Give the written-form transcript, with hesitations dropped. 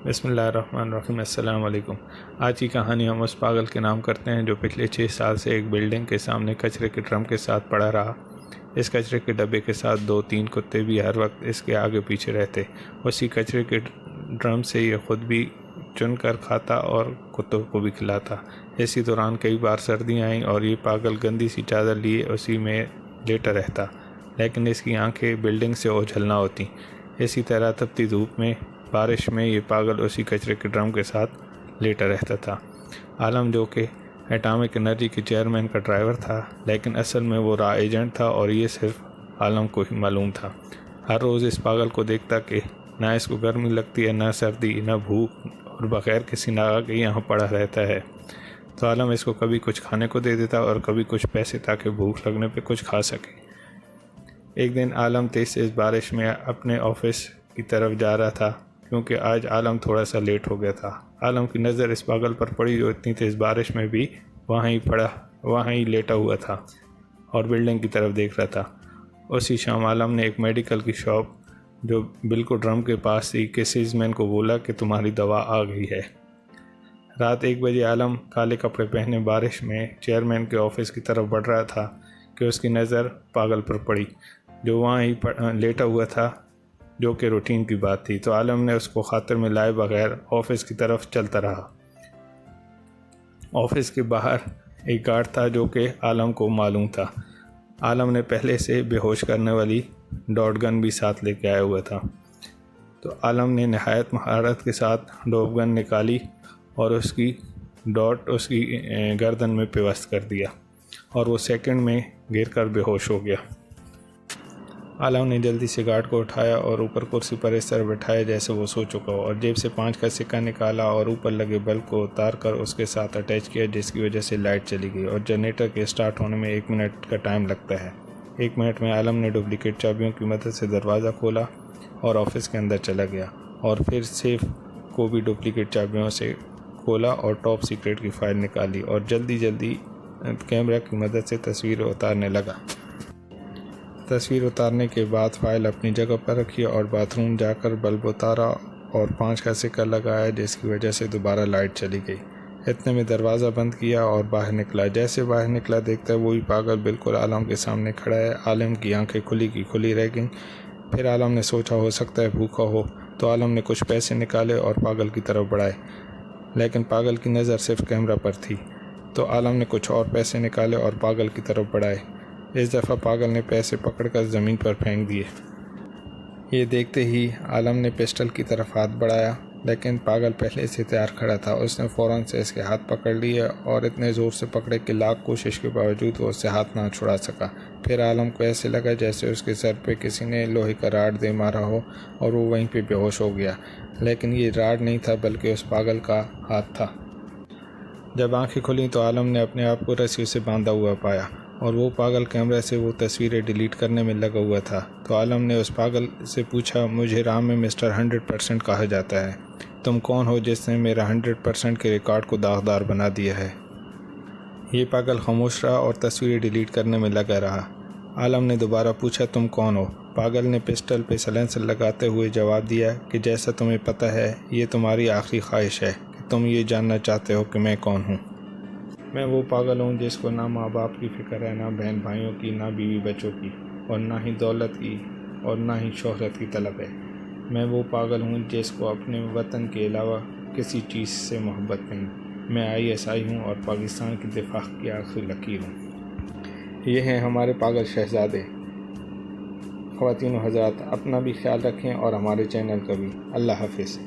بسم اللہ الرحمن الرحیم۔ السلام علیکم۔ آج کی کہانی ہم اس پاگل کے نام کرتے ہیں جو پچھلے 6 سال سے ایک بلڈنگ کے سامنے کچرے کے ڈرم کے ساتھ پڑا رہا۔ اس کچرے کے ڈبے کے ساتھ 2-3 کتے بھی ہر وقت اس کے آگے پیچھے رہتے۔ اسی کچرے کے ڈرم سے یہ خود بھی چن کر کھاتا اور کتوں کو بھی کھلاتا۔ اسی دوران کئی بار سردیاں آئیں اور یہ پاگل گندی سی چادر لیے اسی میں لیٹا رہتا، لیکن اس کی آنکھیں بلڈنگ سے اوجھل نہ ہوتیں۔ اسی طرح تپتی دھوپ میں، بارش میں یہ پاگل اسی کچرے کے ڈرم کے ساتھ لیٹا رہتا تھا۔ عالم، جو کہ ایٹامک انرجی کے چیئرمین کا ڈرائیور تھا، لیکن اصل میں وہ را ایجنٹ تھا اور یہ صرف عالم کو ہی معلوم تھا، ہر روز اس پاگل کو دیکھتا کہ نہ اس کو گرمی لگتی ہے، نہ سردی، نہ بھوک، اور بغیر کسی ناغہ کے یہاں پڑا رہتا ہے۔ تو عالم اس کو کبھی کچھ کھانے کو دے دیتا اور کبھی کچھ پیسے تاکہ بھوک لگنے پہ کچھ کھا سکے۔ ایک دن عالم تیز بارش میں اپنے آفس کی طرف جا رہا تھا، کیونکہ آج عالم تھوڑا سا لیٹ ہو گیا تھا۔ عالم کی نظر اس پاگل پر پڑی جو اتنی تیز بارش میں بھی وہاں ہی لیٹا ہوا تھا اور بلڈنگ کی طرف دیکھ رہا تھا۔ اسی شام عالم نے ایک میڈیکل کی شاپ جو بالکل ڈرم کے پاس تھی کے سیلز مین کو بولا کہ تمہاری دوا آ گئی ہے۔ رات 1 بجے عالم کالے کپڑے پہنے بارش میں چیئرمین کے آفس کی طرف بڑھ رہا تھا کہ اس کی نظر پاگل پر پڑی جو وہاں ہی لیٹا ہوا تھا، جو کہ روٹین کی بات تھی۔ تو عالم نے اس کو خاطر میں لائے بغیر آفس کی طرف چلتا رہا۔ آفس کے باہر ایک گارڈ تھا جو کہ عالم کو معلوم تھا۔ عالم نے پہلے سے بے ہوش کرنے والی ڈاٹ گن بھی ساتھ لے کے آیا ہوا تھا۔ تو عالم نے نہایت مہارت کے ساتھ ڈاٹ گن نکالی اور اس کی ڈاٹ اس کی گردن میں پیوست کر دیا اور وہ سیکنڈ میں گر کر بے ہوش ہو گیا۔ عالم نے جلدی سے گارڈ کو اٹھایا اور اوپر کرسی پر اس طرح بٹھایا جیسے وہ سو چکا ہو، اور جیب سے 5 کا سکہ نکالا اور اوپر لگے بلب کو اتار کر اس کے ساتھ اٹیچ کیا، جس کی وجہ سے لائٹ چلی گئی، اور جنریٹر کے اسٹارٹ ہونے میں 1 منٹ کا ٹائم لگتا ہے۔ 1 منٹ میں عالم نے ڈپلیکیٹ چابیوں کی مدد سے دروازہ کھولا اور آفس کے اندر چلا گیا، اور پھر سیف کو بھی ڈپلیکیٹ چابیوں سے کھولا اور ٹاپ سیکرٹ کی فائل نکالی اور جلدی کیمرہ کی مدد سے تصویر اتارنے لگا۔ تصویر اتارنے کے بعد فائل اپنی جگہ پر رکھی اور باتھ روم جا کر بلب اتارا اور 5 کا سکہ لگایا، جس کی وجہ سے دوبارہ لائٹ چلی گئی۔ اتنے میں دروازہ بند کیا اور باہر نکلا۔ جیسے باہر نکلا دیکھتا ہے وہی پاگل بالکل عالم کے سامنے کھڑا ہے۔ عالم کی آنکھیں کھلی کی کھلی رہ گئیں۔ پھر عالم نے سوچا ہو سکتا ہے بھوکا ہو، تو عالم نے کچھ پیسے نکالے اور پاگل کی طرف بڑھائے، لیکن پاگل کی نظر صرف کیمرہ پر تھی۔ تو عالم نے کچھ اور پیسے نکالے اور پاگل کی طرف بڑھائے۔ اس دفعہ پاگل نے پیسے پکڑ کر زمین پر پھینک دیے۔ یہ دیکھتے ہی عالم نے پسٹل کی طرف ہاتھ بڑھایا، لیکن پاگل پہلے سے تیار کھڑا تھا۔ اس نے فوراً سے اس کے ہاتھ پکڑ لیے اور اتنے زور سے پکڑے کہ لاکھ کوشش کے باوجود وہ اس سے ہاتھ نہ چھڑا سکا۔ پھر عالم کو ایسے لگا جیسے اس کے سر پہ کسی نے لوہے کا راڈ دے مارا ہو اور وہ وہیں پہ بے ہوش ہو گیا، لیکن یہ راڈ نہیں تھا بلکہ اس پاگل کا ہاتھ تھا۔ جب آنکھیں کھلیں تو عالم نے اپنے آپ کو رسیوں سے باندھا ہوا پایا اور وہ پاگل کیمرے سے وہ تصویریں ڈیلیٹ کرنے میں لگا ہوا تھا۔ تو عالم نے اس پاگل سے پوچھا، مجھے رام میں مسٹر 100% کہا جاتا ہے، تم کون ہو جس نے میرا 100% کے ریکارڈ کو داغدار بنا دیا ہے؟ یہ پاگل خاموش رہا اور تصویریں ڈیلیٹ کرنے میں لگا رہا۔ عالم نے دوبارہ پوچھا، تم کون ہو؟ پاگل نے پسٹل پہ سلنسر لگاتے ہوئے جواب دیا کہ جیسا تمہیں پتہ ہے، یہ تمہاری آخری خواہش ہے کہ تم یہ جاننا چاہتے ہو کہ میں کون ہوں۔ میں وہ پاگل ہوں جس کو نہ ماں باپ کی فکر ہے، نہ بہن بھائیوں کی، نہ بیوی بچوں کی، اور نہ ہی دولت کی اور نہ ہی شہرت کی طلب ہے۔ میں وہ پاگل ہوں جس کو اپنے وطن کے علاوہ کسی چیز سے محبت نہیں۔ میں ISI ہوں اور پاکستان کی دفاع کی آخری لکیر ہوں۔ یہ ہیں ہمارے پاگل شہزادے۔ خواتین و حضرات، اپنا بھی خیال رکھیں اور ہمارے چینل کا بھی۔ اللہ حافظ۔